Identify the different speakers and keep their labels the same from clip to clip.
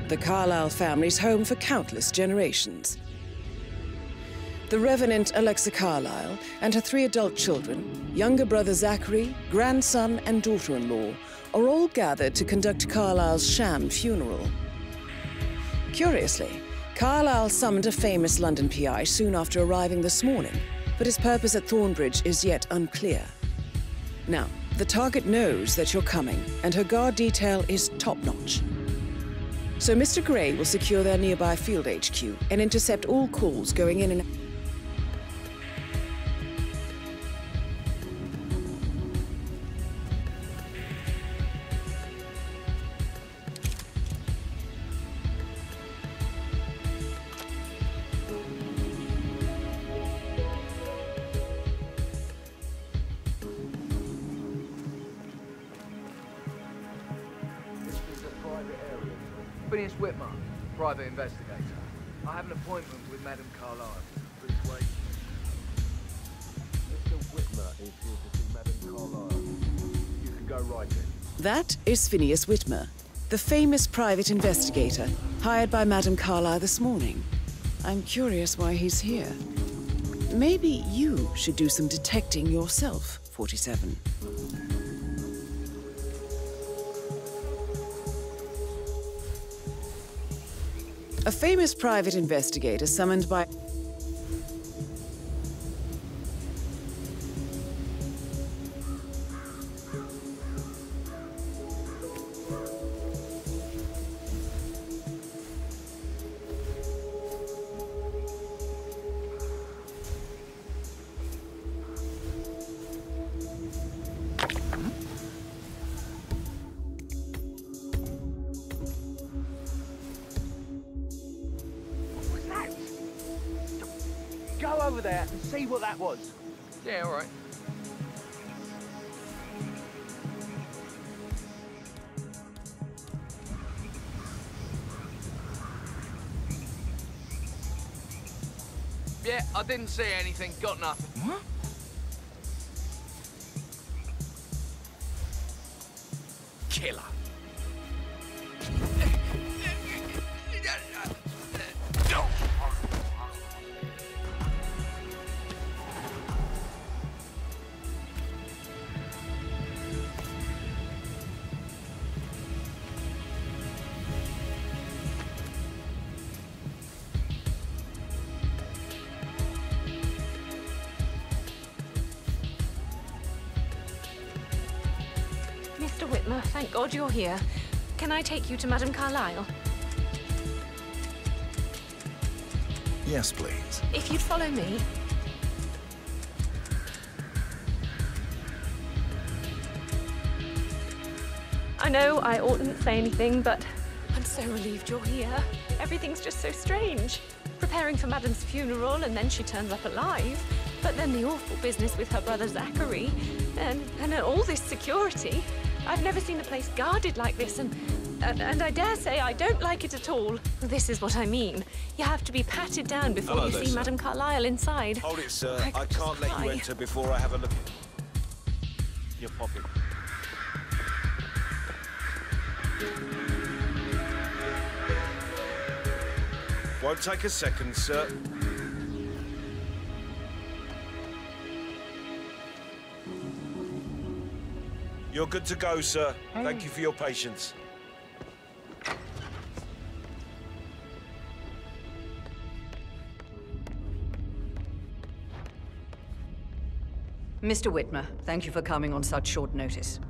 Speaker 1: the Carlyle family's home for countless generations. The Revenant Alexa Carlyle and her 3 adult children, younger brother Zachary, grandson and daughter-in-law, are all gathered to conduct Carlyle's sham funeral. Curiously, Carlyle summoned a famous London PI soon after arriving this morning, but his purpose at Thornbridge is yet unclear. Now, the target knows that you're coming, and her guard detail is top-notch. So Mr. Gray will secure their nearby field HQ and intercept all calls going in and out.
Speaker 2: Phineas Whitmer, private investigator. I have an appointment with Madame Carlyle. Please wait. Mr. Whitmer is here to see Madame Carlyle. You can go right in.
Speaker 1: That is Phineas Whitmer, the famous private investigator hired by Madame Carlyle this morning. I'm curious why he's here. Maybe you should do some detecting yourself, 47. A famous private investigator summoned by...
Speaker 2: Go over there and see what that was. Yeah, all right. Yeah, I didn't see anything. Got nothing. What? Killer.
Speaker 3: Mr. Whitmer, thank God you're here. Can I take you to Madame Carlyle?
Speaker 4: Yes, please.
Speaker 3: If you'd follow me. I know I oughtn't say anything, but I'm so relieved you're here. Everything's just so strange. Preparing for Madame's funeral, and then she turns up alive. But then the awful business with her brother Zachary, and all this security. I've never seen the place guarded like this, and I dare say I don't like it at all. This is what I mean. You have to be patted down before you see Madame Carlyle inside.
Speaker 5: Hold it, sir. I can't let you enter before I have a look at your pocket. Won't take a second, sir. You're good to go, sir. Thank you for your patience.
Speaker 6: Mr. Whitmer, thank you for coming on such short notice.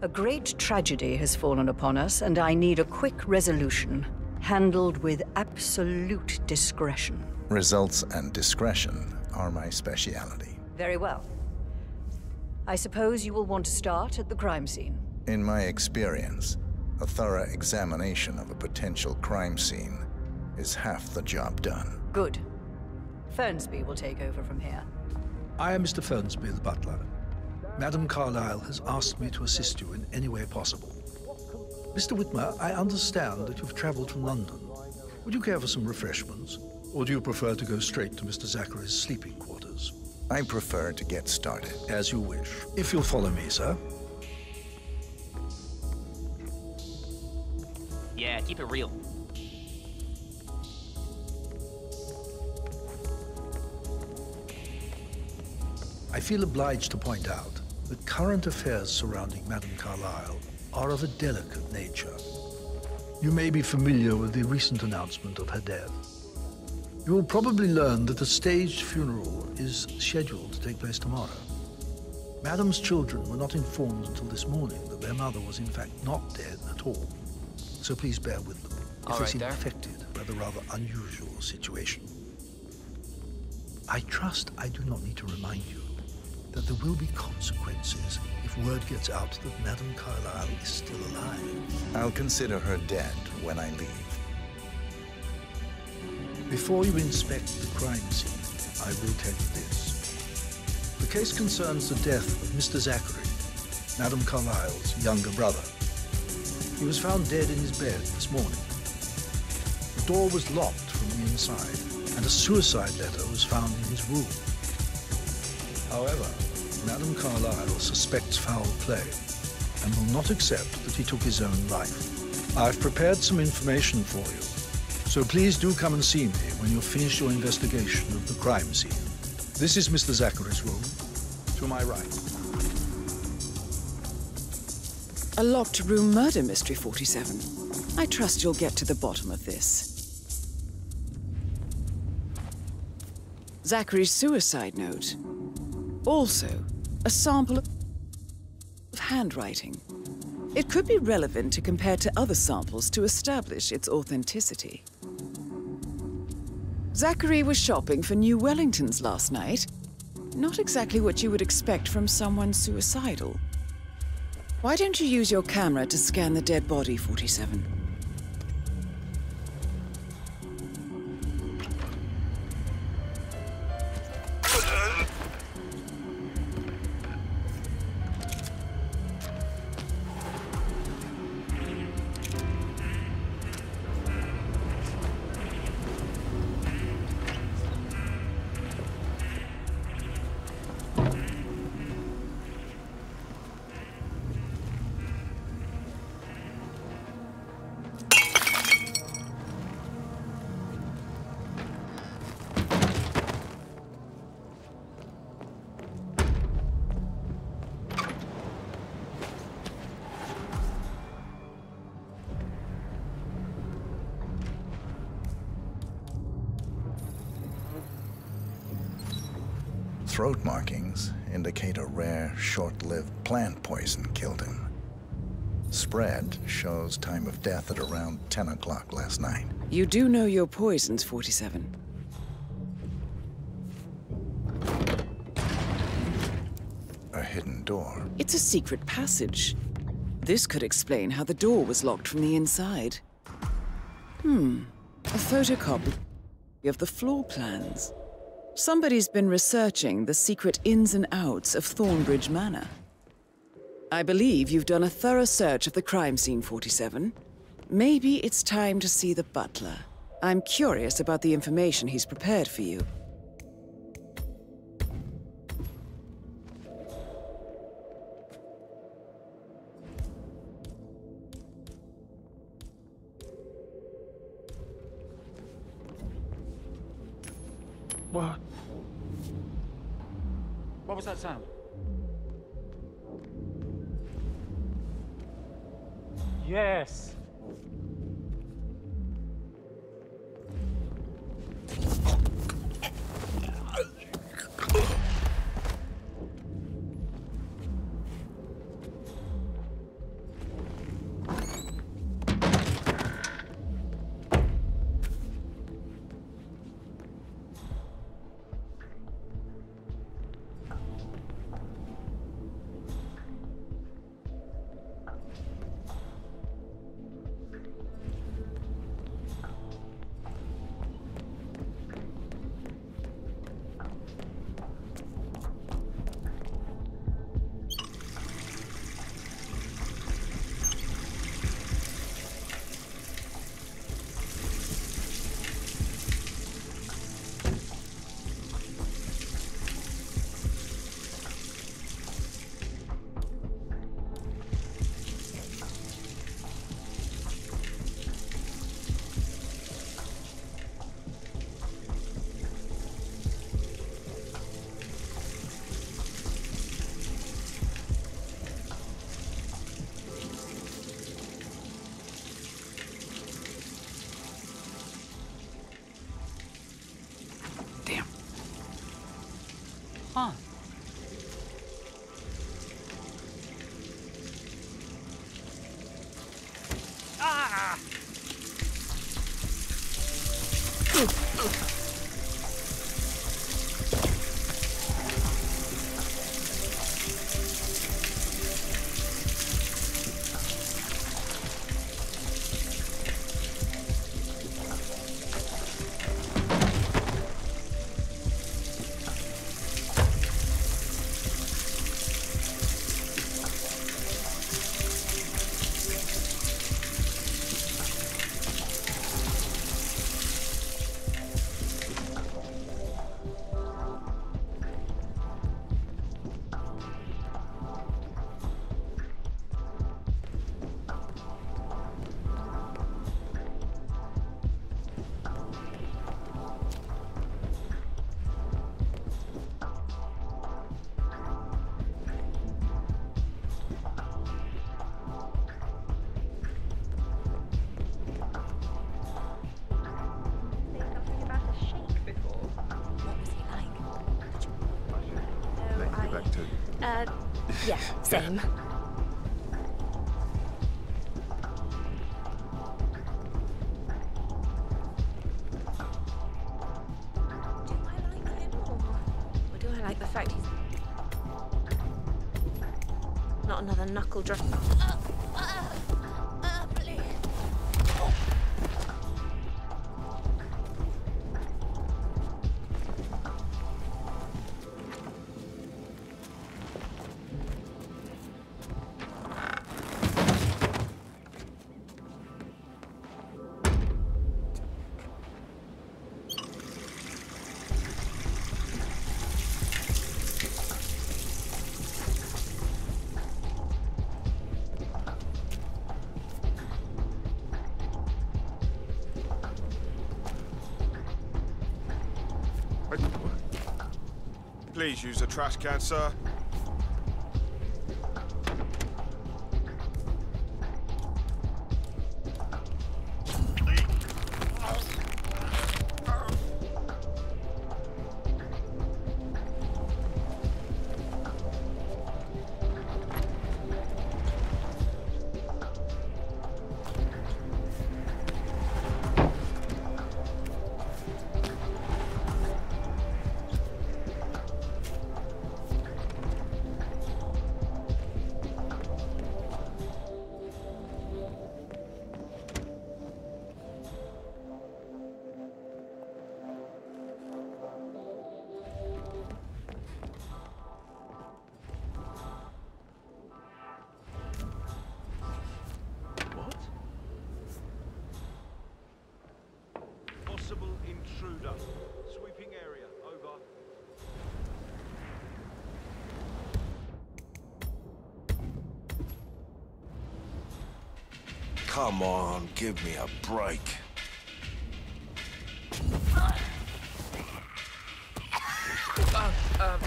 Speaker 6: A great tragedy has fallen upon us, and I need a quick resolution, handled with absolute discretion.
Speaker 4: Results and discretion are my speciality.
Speaker 6: Very well. I suppose you will want to start at the crime scene.
Speaker 4: In my experience, a thorough examination of a potential crime scene is half the job done.
Speaker 6: Good. Fernsby will take over from here.
Speaker 7: I am Mr. Fernsby, the butler. Madame Carlyle has asked me to assist you in any way possible. Mr. Whitmer, I understand that you've traveled from London. Would you care for some refreshments? Or do you prefer to go straight to Mr. Zachary's sleeping quarters?
Speaker 4: I prefer to get started.
Speaker 7: As you wish. If you'll follow me, sir.
Speaker 8: Yeah, keep it real.
Speaker 7: I feel obliged to point out that current affairs surrounding Madame Carlyle are of a delicate nature. You may be familiar with the recent announcement of her death. You will probably learn that a staged funeral is scheduled to take place tomorrow. Madame's children were not informed until this morning that their mother was in fact not dead at all. So please bear with them if they seem affected by the rather unusual situation. I trust I do not need to remind you that there will be consequences if word gets out that Madame Carlyle is still alive.
Speaker 4: I'll consider her dead when I leave.
Speaker 7: Before you inspect the crime scene, I will tell you this. The case concerns the death of Mr. Zachary, Madame Carlyle's younger brother. He was found dead in his bed this morning. The door was locked from the inside, and a suicide letter was found in his room. However, Madame Carlyle suspects foul play and will not accept that he took his own life. I've prepared some information for you, so please do come and see me when you've finished your investigation of the crime scene. This is Mr. Zachary's room, to my right.
Speaker 1: A locked room murder mystery, 47. I trust you'll get to the bottom of this. Zachary's suicide note. Also, a sample of handwriting. It could be relevant to compare to other samples to establish its authenticity. Zachary was shopping for New Wellingtons last night. Not exactly what you would expect from someone suicidal. Why don't you use your camera to scan the dead body, 47?
Speaker 4: Throat markings indicate a rare, short-lived plant poison killed him. Spread shows time of death at around 10 o'clock last night.
Speaker 1: You do know your poisons, 47.
Speaker 4: A hidden door.
Speaker 1: It's a secret passage. This could explain how the door was locked from the inside. A photocopy of the floor plans. Somebody's been researching the secret ins and outs of Thornbridge Manor. I believe you've done a thorough search of the crime scene, 47. Maybe it's time to see the butler. I'm curious about the information he's prepared for you.
Speaker 8: What? What was that sound? Yes. Huh. Ah!
Speaker 3: Yeah, same. Do I like him, or do I like the fact he's not another knuckle drop? Please.
Speaker 5: Please use the trash can, sir. Possible intruder. Sweeping area. Over. Come on, give me a break.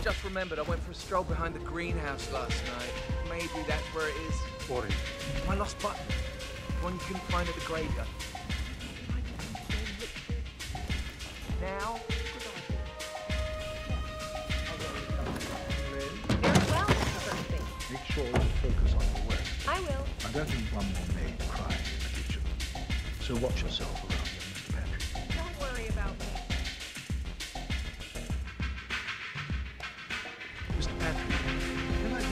Speaker 2: Just remembered I went for a stroll behind the greenhouse last night. Maybe that's where it is.
Speaker 7: What is?
Speaker 2: My lost button. The one you couldn't find at the graveyard. Now?
Speaker 3: Very well, Mr. Burnby.
Speaker 7: Make sure you focus on your work.
Speaker 3: I will.
Speaker 7: I don't think one more maid crying in the kitchen. So watch yourself around them, Mr. Patrick.
Speaker 3: Don't worry about me.
Speaker 2: Mr. Patrick, can I do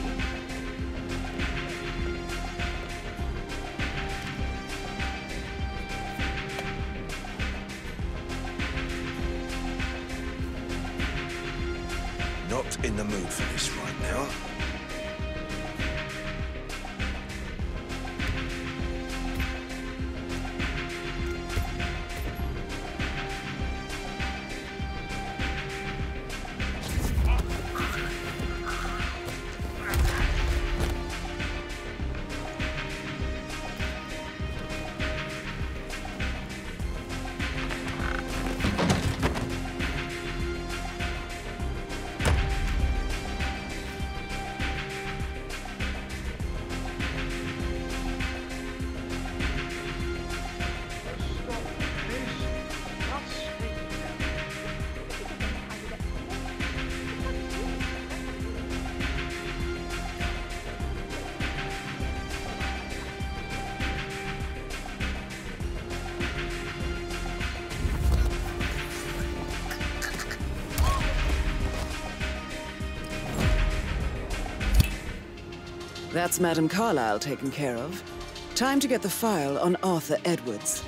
Speaker 5: Not in the mood for this right now.
Speaker 1: That's Madame Carlyle taken care of. Time to get the file on Arthur Edwards.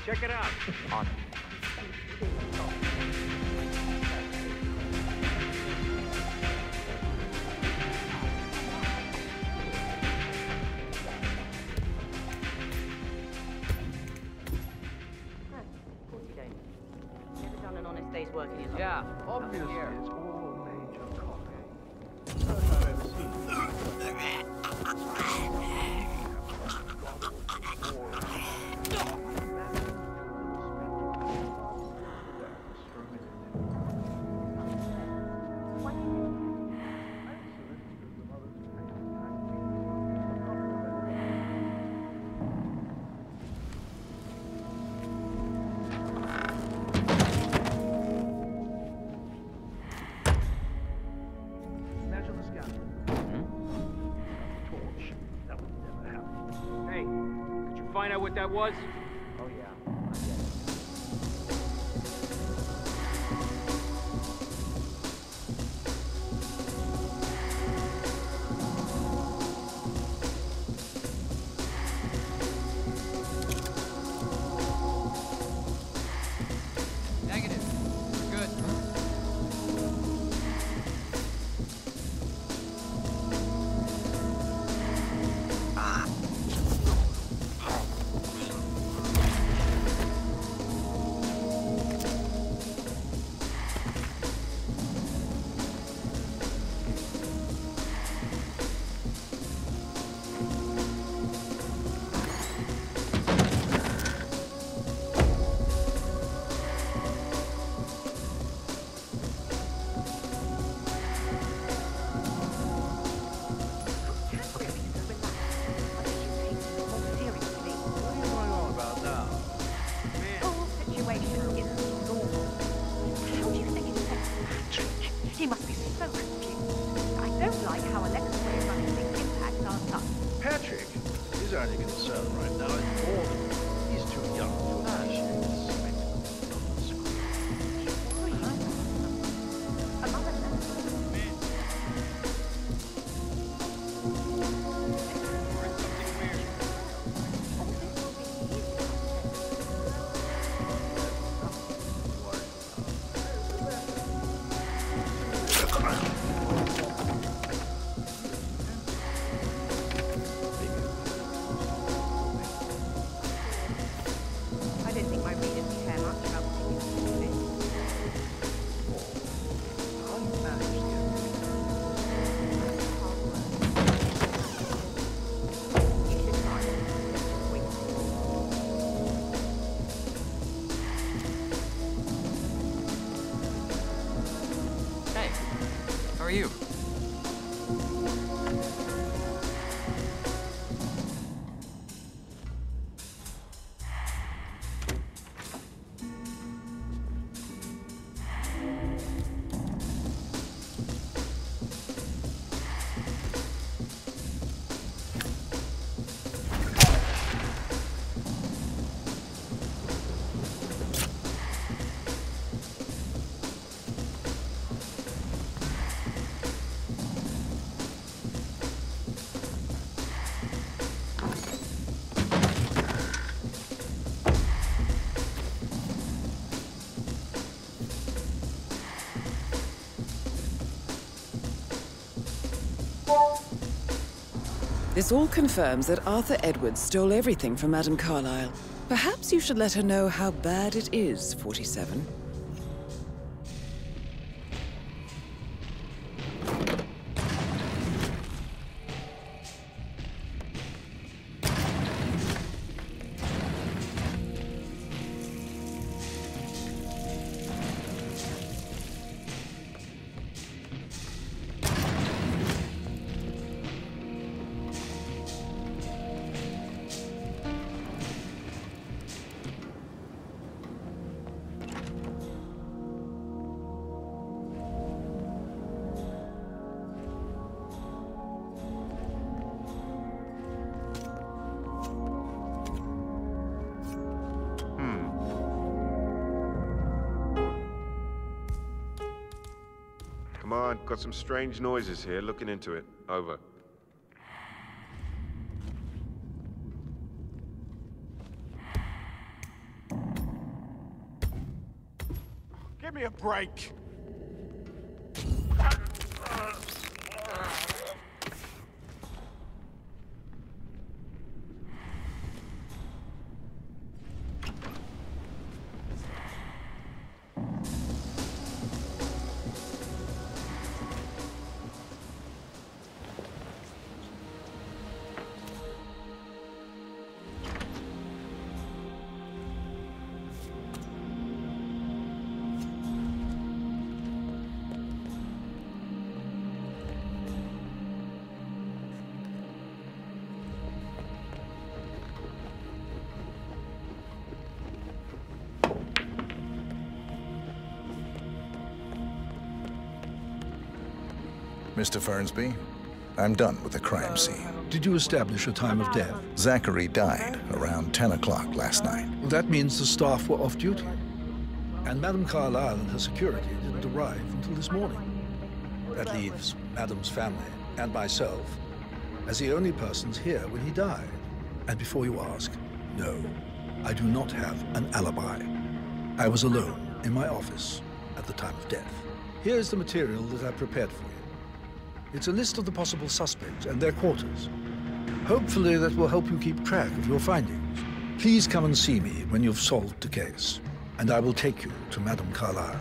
Speaker 8: Check it out. On.
Speaker 6: Never done an honest day's work in your life.
Speaker 8: Yeah,
Speaker 7: Obviously,
Speaker 8: here.
Speaker 7: it's all major copy. First I've ever seen it. Imagine the scoundrel. Torch. That would never happen.
Speaker 8: Hey, could you find out what that was?
Speaker 2: Oh, yeah. Negative. Good.
Speaker 6: He must be so confused. I don't like how Alexa's way of running things impacts our son.
Speaker 7: Patrick, his only concern right now is boredom. He's too young to appreciate the spectacle of the screen.
Speaker 6: A mother knows. I didn't think my readers care much about particular things. You should try it. Wait.
Speaker 2: Hey, how are you?
Speaker 1: This all confirms that Arthur Edwards stole everything from Madame Carlyle. Perhaps you should let her know how bad it is, 47.
Speaker 9: Come on, got some strange noises here. Looking into it. Over.
Speaker 5: Give me a break!
Speaker 4: Mr. Fernsby, I'm done with the crime scene.
Speaker 7: Did you establish a time of death?
Speaker 4: Zachary died around 10 o'clock last night.
Speaker 7: Well, that means the staff were off duty. And Madame Carlyle and her security didn't arrive until this morning. That leaves Madame's family and myself as the only persons here when he died. And before you ask, no, I do not have an alibi. I was alone in my office at the time of death. Here's the material that I prepared for you. It's a list of the possible suspects and their quarters. Hopefully that will help you keep track of your findings. Please come and see me when you've solved the case, and I will take you to Madame Carlyle.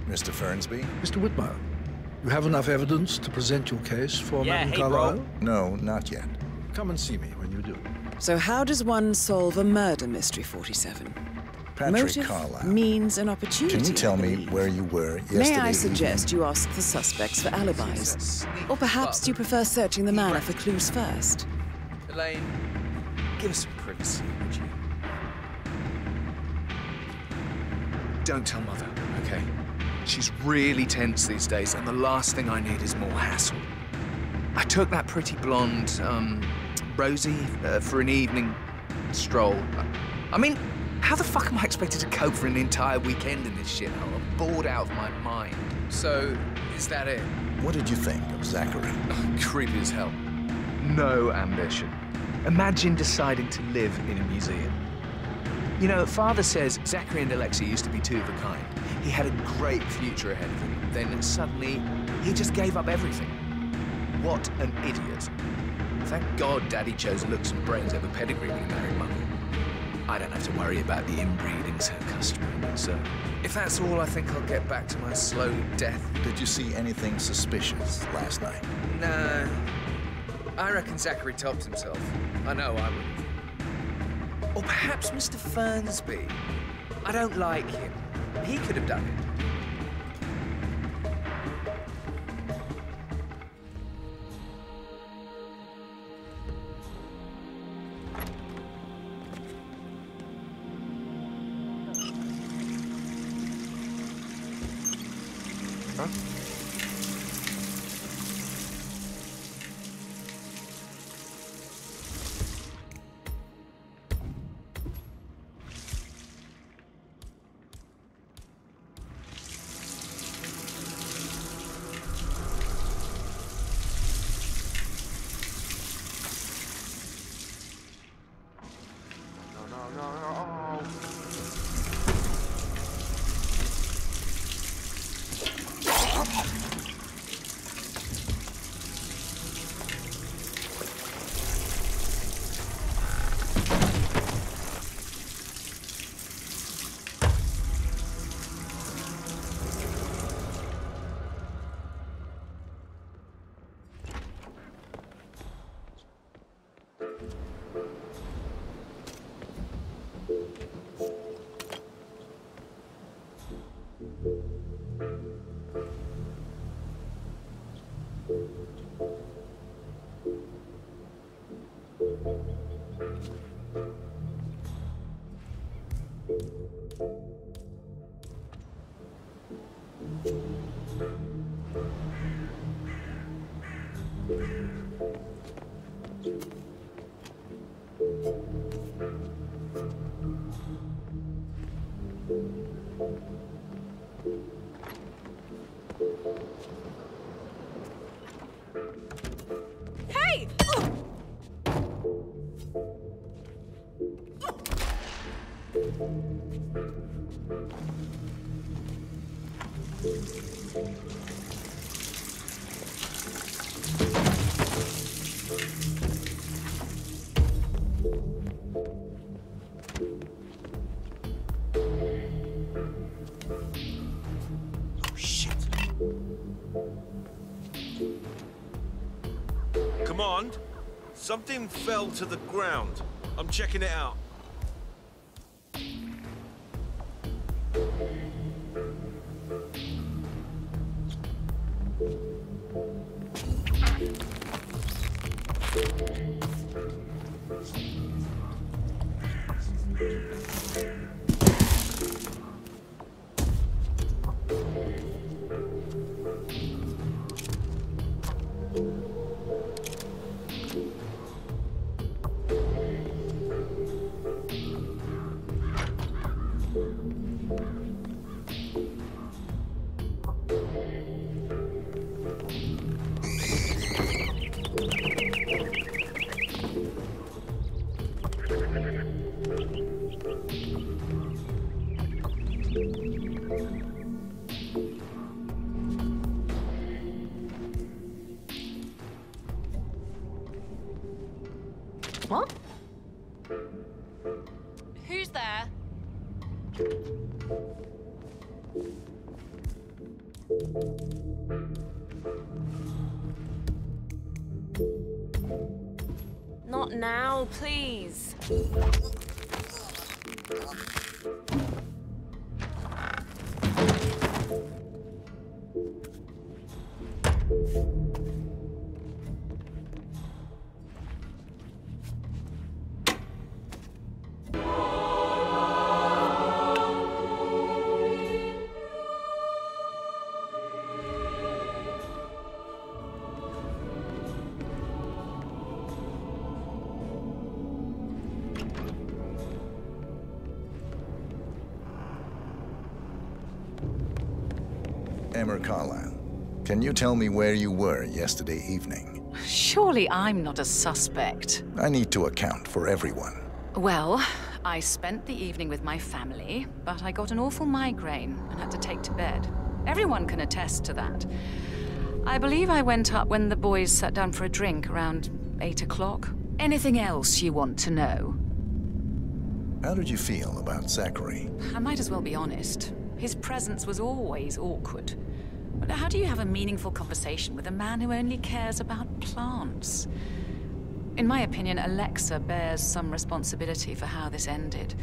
Speaker 4: Mr. Fernsby?
Speaker 7: Mr. Whitmer, you have enough evidence to present your case for Madame Carlyle?
Speaker 4: Bro. No, not yet.
Speaker 7: Come and see me when you do.
Speaker 1: So how does one solve a murder mystery, 47?
Speaker 4: Patrick
Speaker 1: Motive
Speaker 4: Carlyle.
Speaker 1: means an opportunity.
Speaker 4: Can you tell
Speaker 1: I
Speaker 4: me
Speaker 1: believe.
Speaker 4: where you were yesterday?
Speaker 1: May I suggest you ask the suspects for alibis? Or perhaps do you prefer searching the manor for clues first?
Speaker 2: Elaine, give us some privacy, would you?
Speaker 10: Don't tell Mother, okay? She's really tense these days, and the last thing I need is more hassle. I took that pretty blonde, Rosie, for an evening stroll. I mean, how the fuck am I expected to cope for an entire weekend in this shithole? I'm bored out of my mind.
Speaker 2: So, is that it?
Speaker 4: What did you think of Zachary?
Speaker 10: Creepy as hell. No ambition. Imagine deciding to live in a museum. You know, Father says Zachary and Alexia used to be two of a kind. He had a great future ahead of him. Then suddenly, he just gave up everything. What an idiot. Thank God Daddy chose looks and brains over pedigree when he married Mummy. I don't have to worry about the inbreeding so customary, so if that's all, I think I'll get back to my slow death.
Speaker 4: Did you see anything suspicious last night?
Speaker 2: Nah. I reckon Zachary topped himself. I know I would. Or perhaps Mr. Fernsby. I don't like him. He could have done it.
Speaker 9: Huh?
Speaker 5: Command, something fell to the ground. I'm checking it out.
Speaker 11: What? Who's there? Not now, please.
Speaker 4: Emma Carlyle, can you tell me where you were yesterday evening?
Speaker 12: Surely I'm not a suspect.
Speaker 4: I need to account for everyone.
Speaker 12: Well, I spent the evening with my family, but I got an awful migraine and had to take to bed. Everyone can attest to that. I believe I went up when the boys sat down for a drink around 8 o'clock. Anything else you want to know?
Speaker 4: How did you feel about Zachary?
Speaker 12: I might as well be honest. His presence was always awkward. But how do you have a meaningful conversation with a man who only cares about plants? In my opinion, Alexa bears some responsibility for how this ended.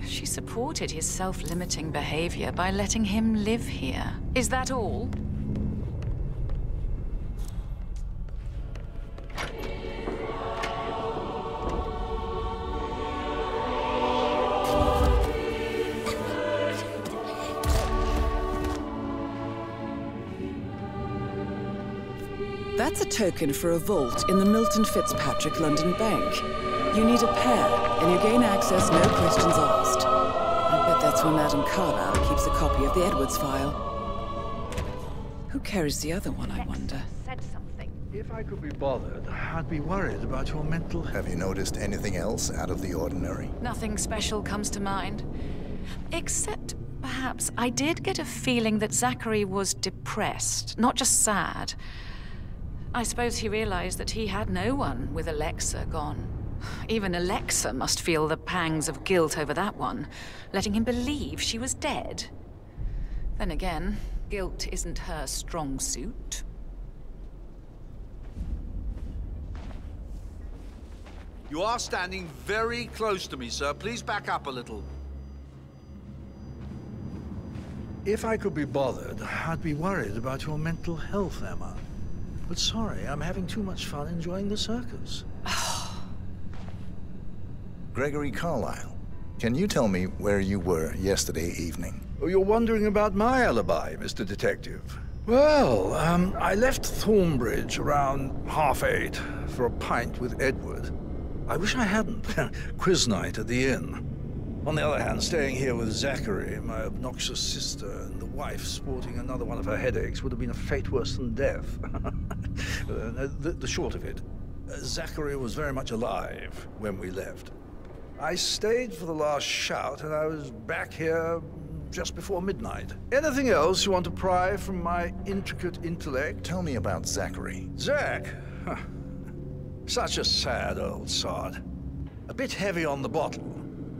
Speaker 12: She supported his self-limiting behavior by letting him live here. Is that all?
Speaker 1: That's a token for a vault in the Milton Fitzpatrick London Bank. You need a pair, and you gain access, no questions asked. I bet that's where Madame Carlyle keeps a copy of the Edwards file. Who carries the other one, I wonder?
Speaker 12: Said something.
Speaker 7: If I could be bothered, I'd be worried about your mental health.
Speaker 4: Have you noticed anything else out of the ordinary?
Speaker 12: Nothing special comes to mind. Except, perhaps, I did get a feeling that Zachary was depressed, not just sad. I suppose he realized that he had no one with Alexa gone. Even Alexa must feel the pangs of guilt over that one, letting him believe she was dead. Then again, guilt isn't her strong suit.
Speaker 13: You are standing very close to me, sir. Please back up a little.
Speaker 7: If I could be bothered, I'd be worried about your mental health, Emma. But sorry, I'm having too much fun enjoying the circus.
Speaker 4: Gregory Carlyle, can you tell me where you were yesterday evening?
Speaker 7: Oh, you're wondering about my alibi, Mr. Detective. Well, I left Thornbridge around 8:30 for a pint with Edward. I wish I hadn't. Quiz night at the inn. On the other hand, staying here with Zachary, my obnoxious sister, and the wife sporting another one of her headaches would have been a fate worse than death. The short of it, Zachary was very much alive when we left. I stayed for the last shout, and I was back here just before midnight. Anything else you want to pry from my intricate intellect?
Speaker 4: Tell me about Zachary.
Speaker 7: Zach? Huh. Such a sad old sod. A bit heavy on the bottle,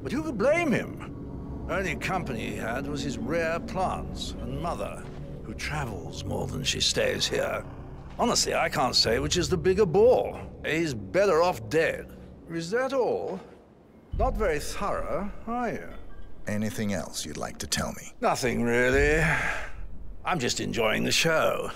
Speaker 7: but who could blame him? Only company he had was his rare plants and mother, who travels more than she stays here. Honestly, I can't say which is the bigger bore. He's better off dead. Is that all? Not very thorough, are you?
Speaker 4: Anything else you'd like to tell me?
Speaker 7: Nothing, really. I'm just enjoying the show.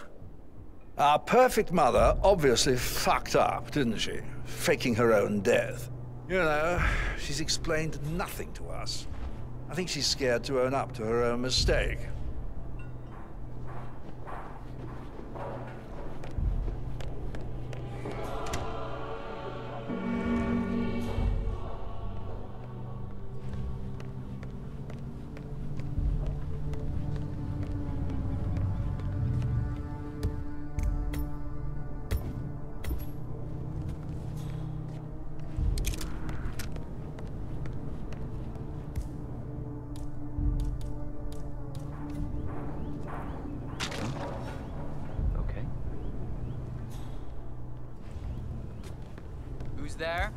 Speaker 7: Our perfect mother obviously fucked up, didn't she? Faking her own death. You know, she's explained nothing to us. I think she's scared to own up to her own mistake.
Speaker 14: There?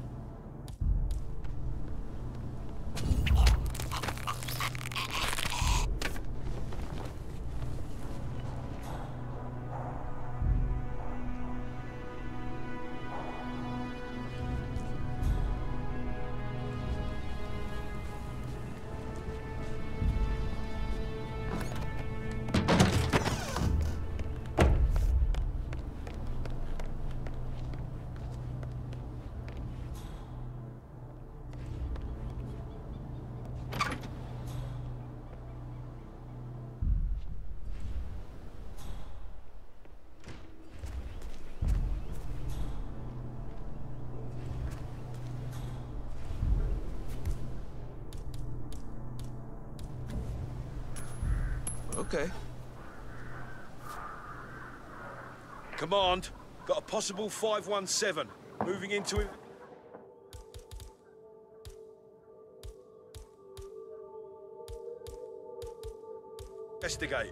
Speaker 5: Okay. Command, got a possible 517. Moving into it. Investigate.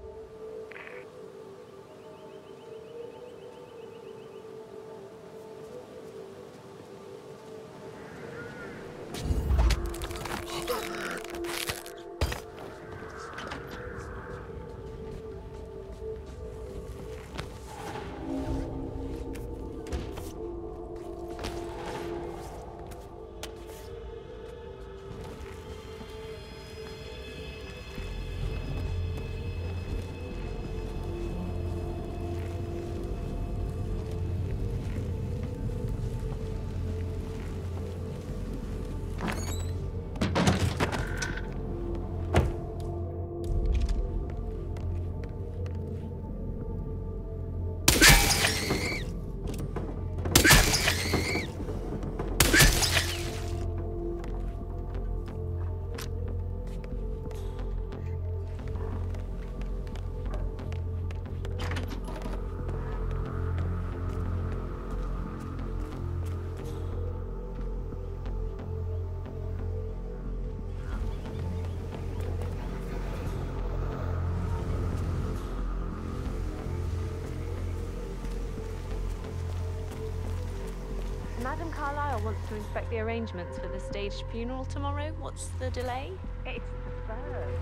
Speaker 3: Madam Carlyle wants to inspect the arrangements for the staged funeral tomorrow. What's the delay? It's the third.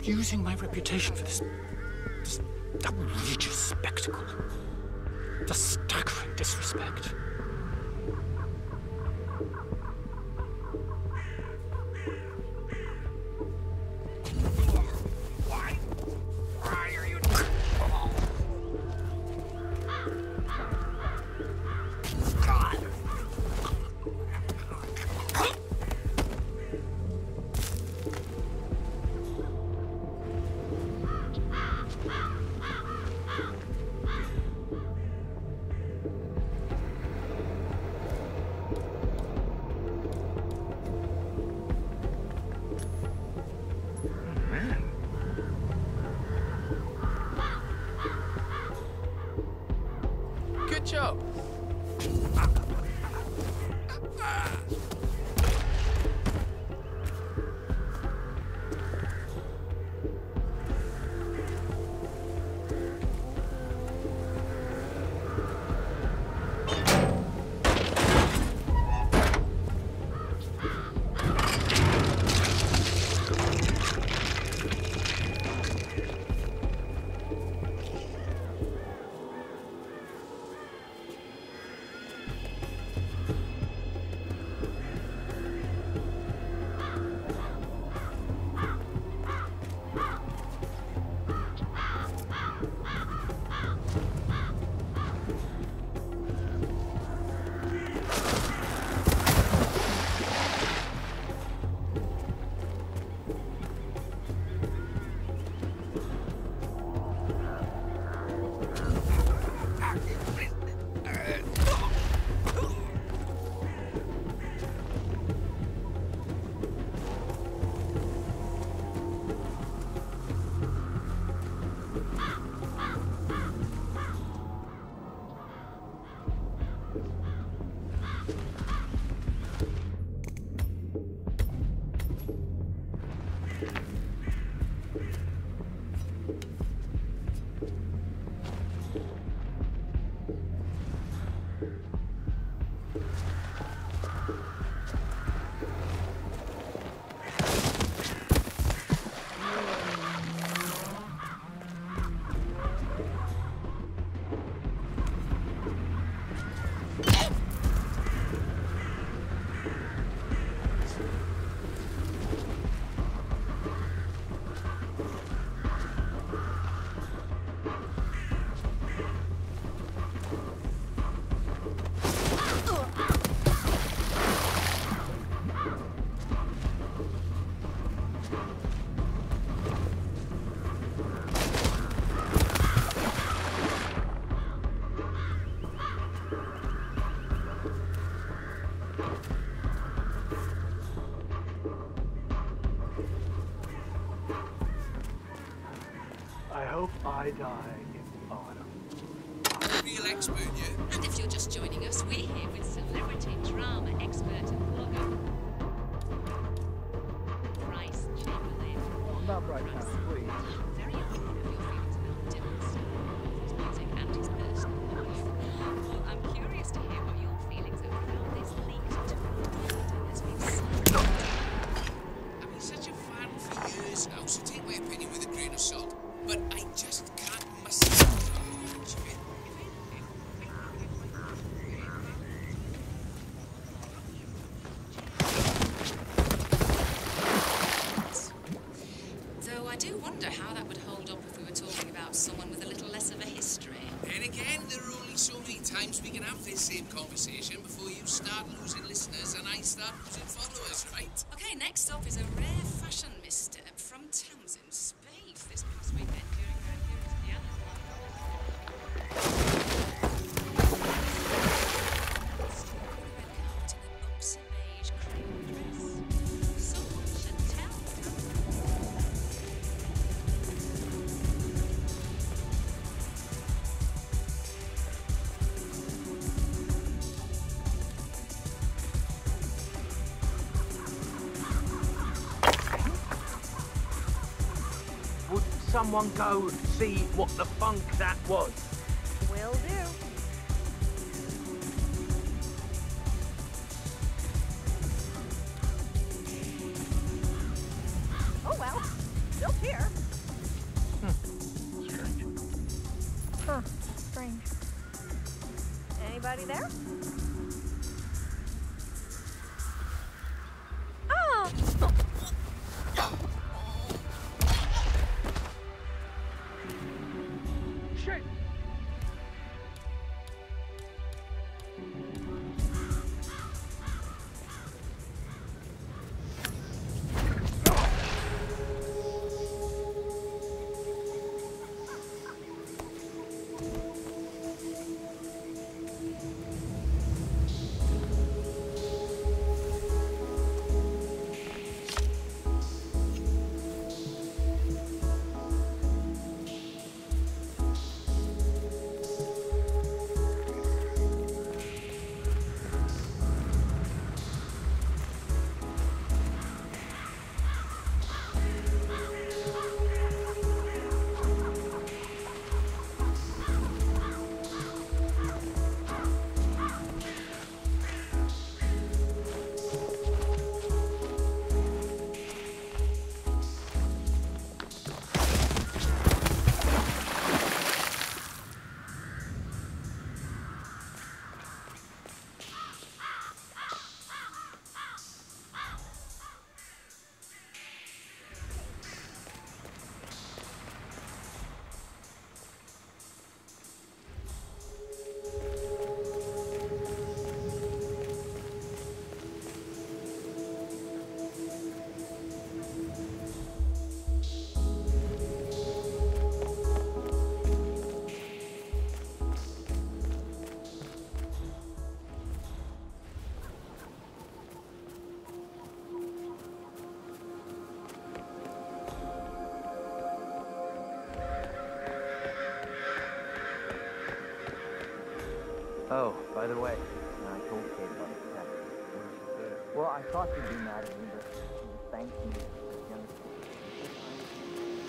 Speaker 15: Using my reputation for this outrageous spectacle. The staggering disrespect. Why are you
Speaker 10: Good job.
Speaker 14: I hope I die in autumn.
Speaker 16: Real expert, yeah?
Speaker 17: And if you're just joining us, we're here with celebrity drama expert and blogger, Bryce Chamberlain.
Speaker 14: Oh, not right now, please.
Speaker 17: Very aware of your feelings about Dylan's style, his music, and his personal life. Well, I'm curious to hear what your feelings are about this leaked tour has been signed.
Speaker 16: I've been such a fan for years now, so take my opinion with a grain of salt. But I just can't myself watch it.
Speaker 17: Though I do wonder how that would hold up if we were talking about someone with a little less of a history.
Speaker 16: And again, there are only so many times we can have this same conversation before you start losing listeners and I start losing followers, right?
Speaker 17: Okay, next up is a rare fashion misstep from Townsend Space this past weekend during her appearance at the boxy beige cream dress. Someone should tell
Speaker 15: Would someone go see what the funk that was?
Speaker 3: Will do. Oh well, still here.
Speaker 15: Strange.
Speaker 3: Huh, strange. Anybody there? Oh!
Speaker 15: Shit!
Speaker 14: Oh, by the way, I told Kate about the cat. What did she say? Well, I thought she'd be mad at me, but she thanked me.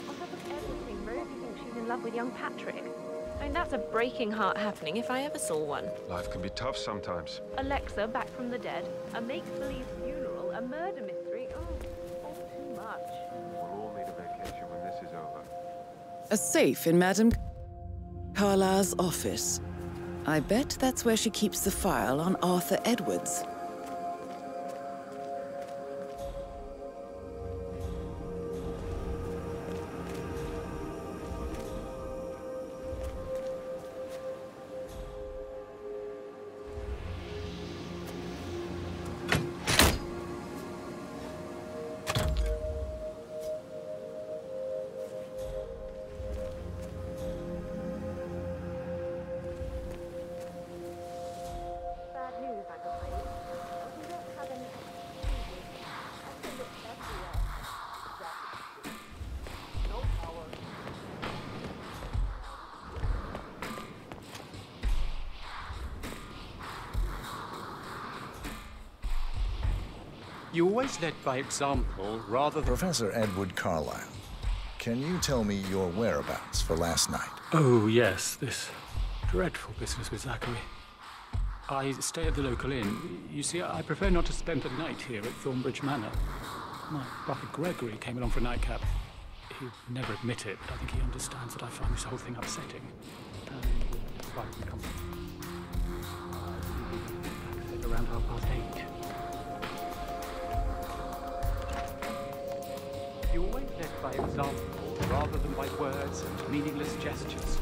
Speaker 3: On top of everything, Rosie thinks she's in love with young Patrick. I mean, that's a breaking heart happening if I ever saw one.
Speaker 9: Life can be tough sometimes.
Speaker 3: Alexa back from the dead, a make-believe funeral, a murder mystery. Oh, all too much.
Speaker 9: We'll all need a vacation when this is over.
Speaker 1: A safe in Madame Carlyle's office. I bet that's where she keeps the file on Arthur Edwards.
Speaker 18: You always led by example, rather than...
Speaker 4: Professor Edward Carlyle, can you tell me your whereabouts for last night?
Speaker 18: Oh, yes, this dreadful business with Zachary. I stay at the local inn. You see, I prefer not to spend the night here at Thornbridge Manor. My brother Gregory came along for a nightcap. He'd never admit it, but I think he understands that I find this whole thing upsetting. And will provide me company. I said around 8:30. You always led by example, rather than by words and meaningless gestures.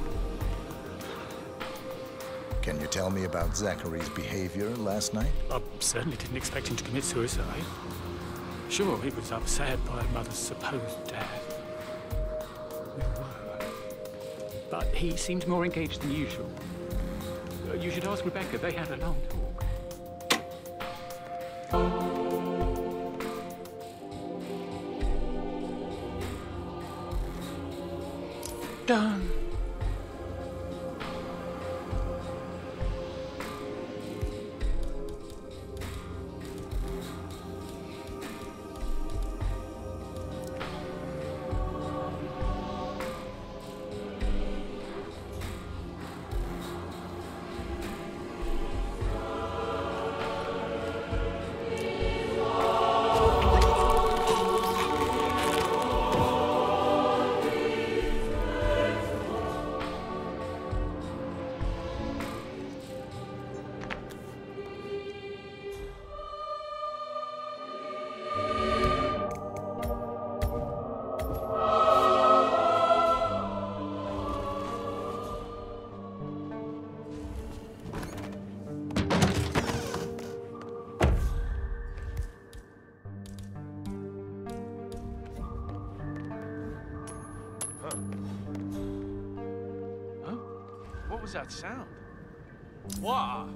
Speaker 4: Can you tell me about Zachary's behavior last night?
Speaker 18: I certainly didn't expect him to commit suicide. Sure, he was upset by Mother's supposed death. We were. But he seemed more engaged than usual. You should ask Rebecca. They had a long talk. Done.
Speaker 5: What was that sound? What?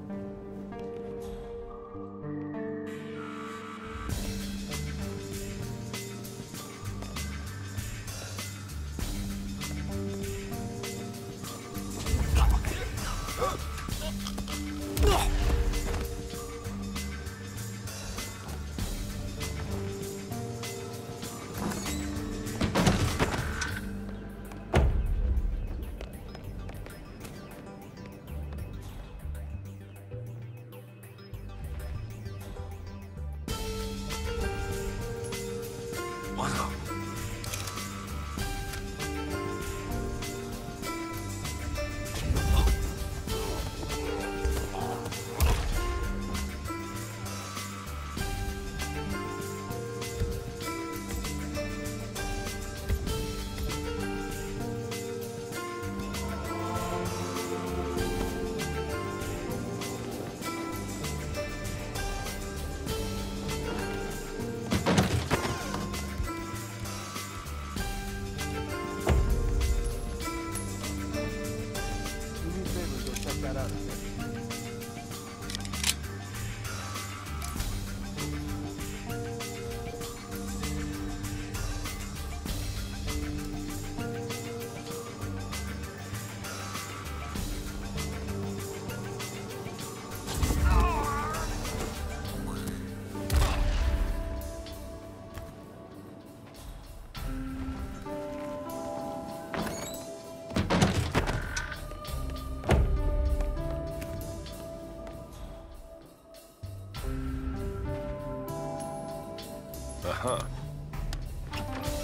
Speaker 5: Huh.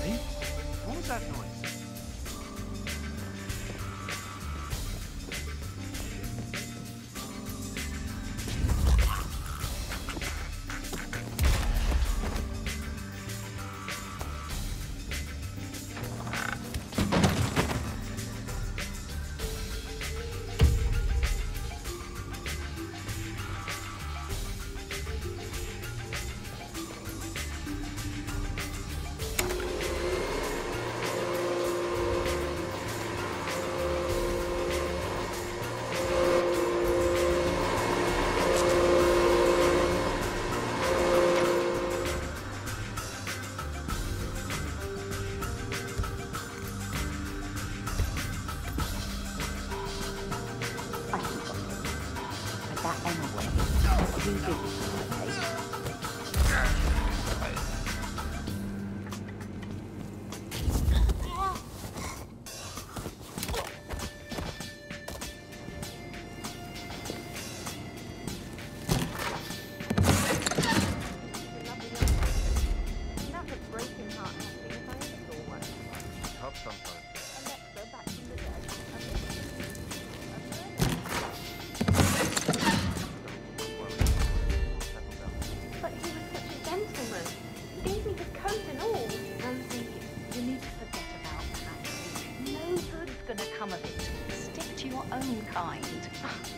Speaker 15: Hey? What was that noise?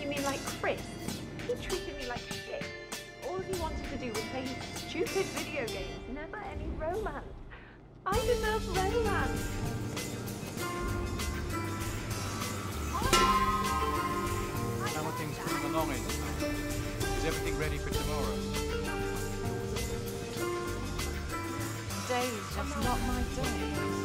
Speaker 3: You mean like Chris? He treated me like shit. All he wanted to do was play his stupid video games, never any romance. I deserve romance.
Speaker 8: How are things coming along, Aiden? Is everything ready for tomorrow?
Speaker 12: Today's just not my day.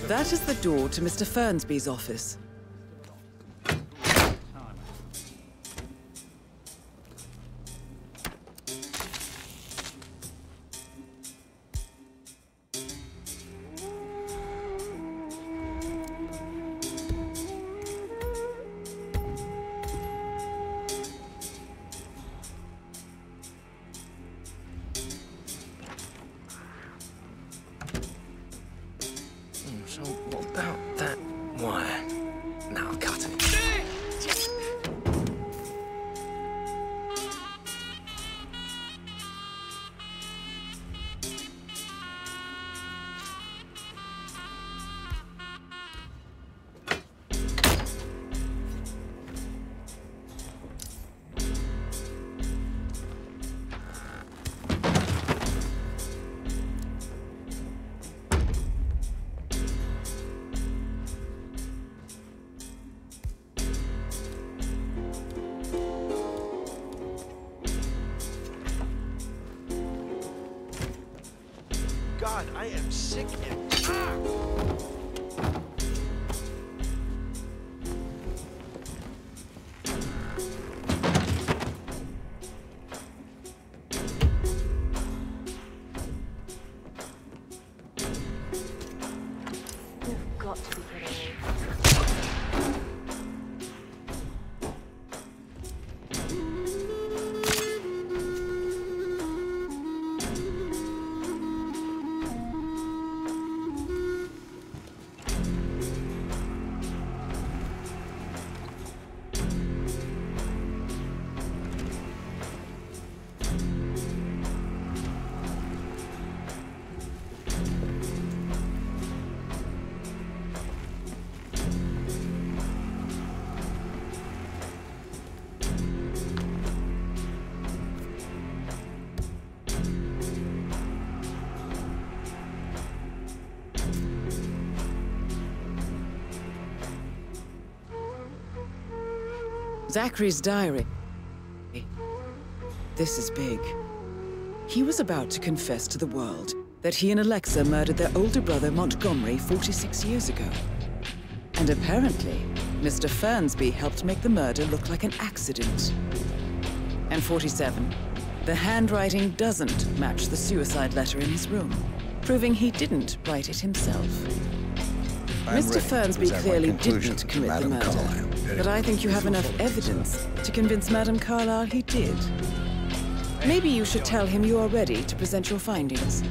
Speaker 1: That is the door to Mr. Fernsby's office.
Speaker 2: So what about that wire?
Speaker 5: God, I am sick and tired.
Speaker 3: You've got to be kidding me.
Speaker 1: Zachary's diary. This is big. He was about to confess to the world that he and Alexa murdered their older brother Montgomery 46 years ago. And apparently, Mr. Fernsby helped make the murder look like an accident. And 47, the handwriting doesn't match the suicide letter in his room, proving he didn't write it himself. Mr. Fernsby clearly didn't commit the murder, but I think you have enough evidence to convince Madame Carlyle he did. Maybe you should tell him you are ready to present your findings.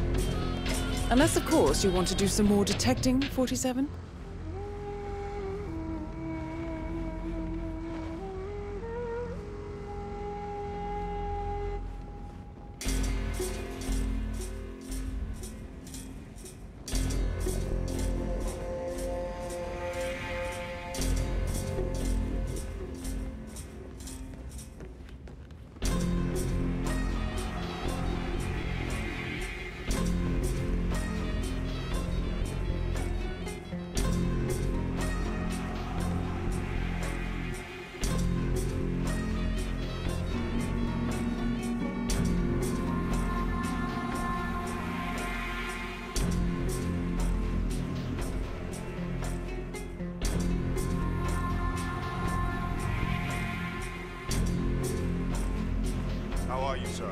Speaker 1: Unless, of course, you want to do some more detecting, 47?
Speaker 9: How are you, sir?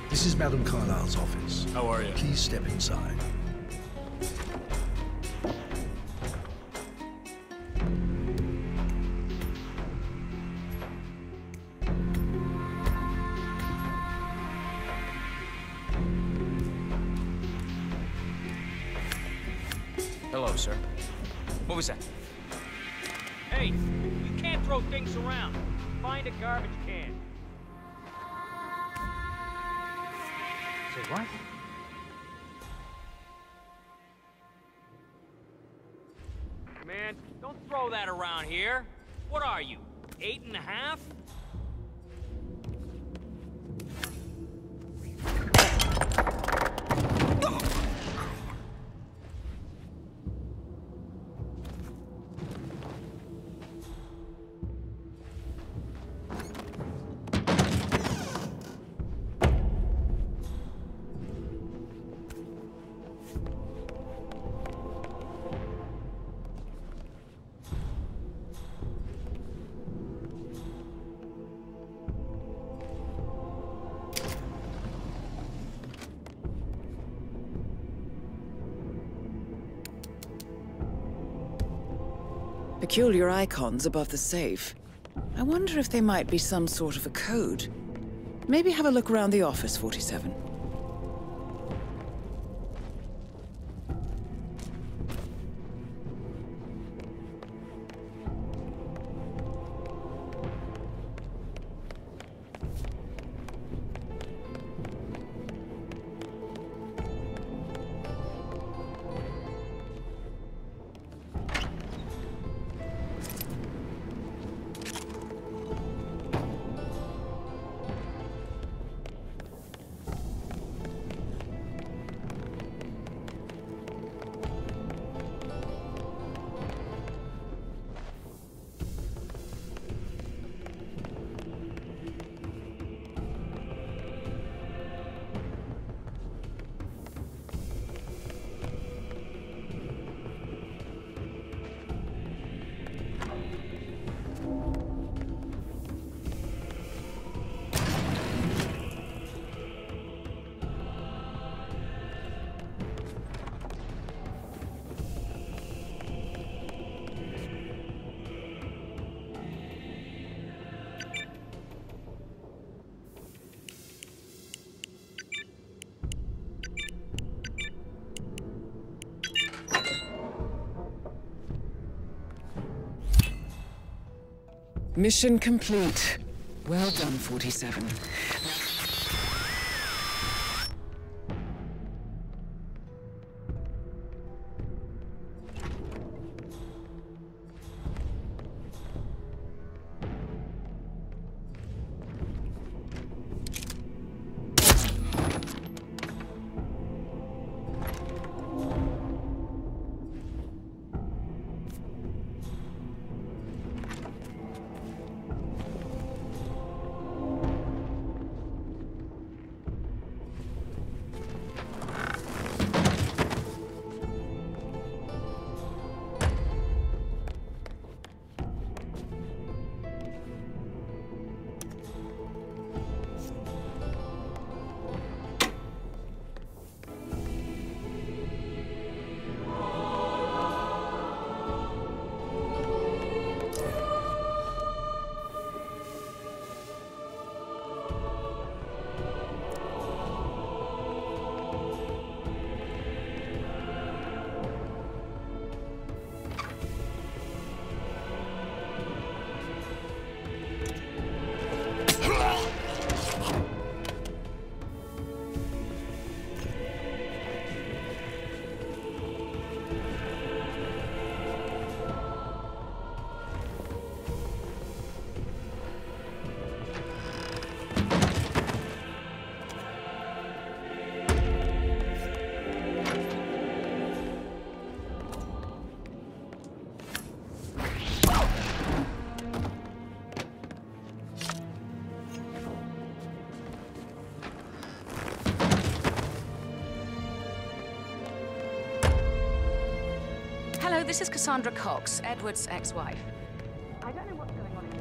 Speaker 7: This is Madame Carlyle's office.
Speaker 18: How are you?
Speaker 7: Please step inside.
Speaker 2: Hello, sir. What was that?
Speaker 15: Hey, you can't throw things around. Find a garbage can. Say what? Man, don't throw that around here. What are you, 8½?
Speaker 1: Peculiar icons above the safe. I wonder if they might be some sort of a code. Maybe have a look around the office, 47. Mission complete. Well done, 47.
Speaker 12: Hello, this is Cassandra Cox, Edward's ex-wife. I don't know what's going on in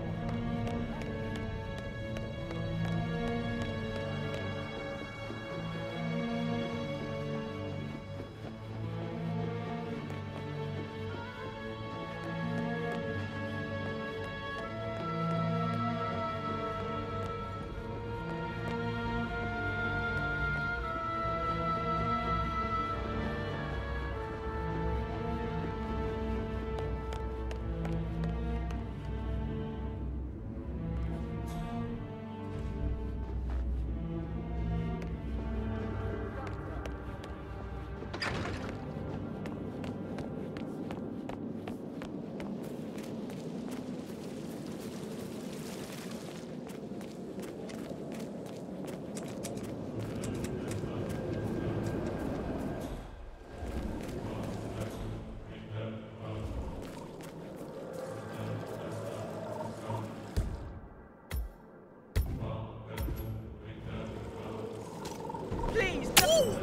Speaker 15: Please, no!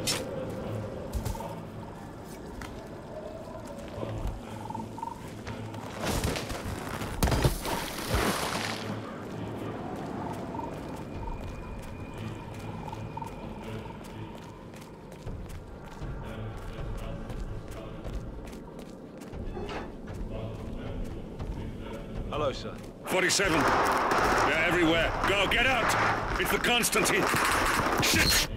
Speaker 5: Hello, sir.
Speaker 19: 47. They're everywhere. Go, get out! It's the Constantine. Shit!